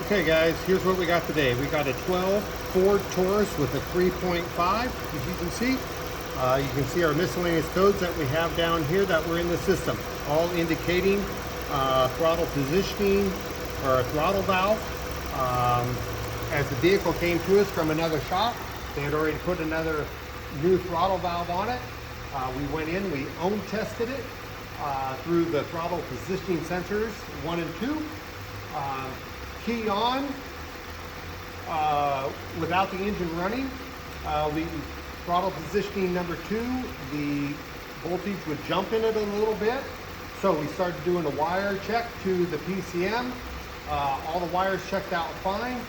Okay guys, here's what we got today. We got a 12 Ford Taurus with a 3.5, as you can see. You can see our miscellaneous codes that we have down here that were in the system, all indicating throttle positioning or a throttle valve. As the vehicle came to us from another shop, they had already put another new throttle valve on it. We went in, we own tested it through the throttle positioning sensors 1 and 2. Key on without the engine running. Throttle positioning number 2, the voltage would jump in it a little bit. So we started doing a wire check to the PCM. All the wires checked out fine.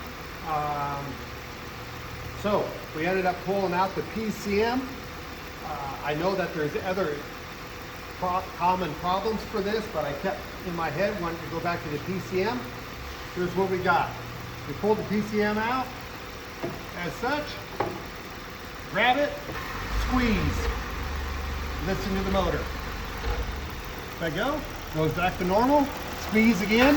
So we ended up pulling out the PCM. I know that there's other common problems for this, but I kept in my head wanting to go back to the PCM. Here's what we got. We pulled the PCM out as such, grab it, squeeze, listen to the motor. Let go, goes back to normal, squeeze again.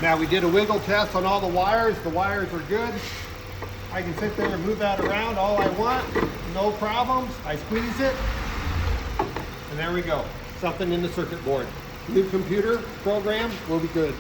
Now we did a wiggle test on all the wires. The wires are good. I can sit there and move that around all I want, no problems. I squeeze it, and there we go. Something in the circuit board. New computer program will be good.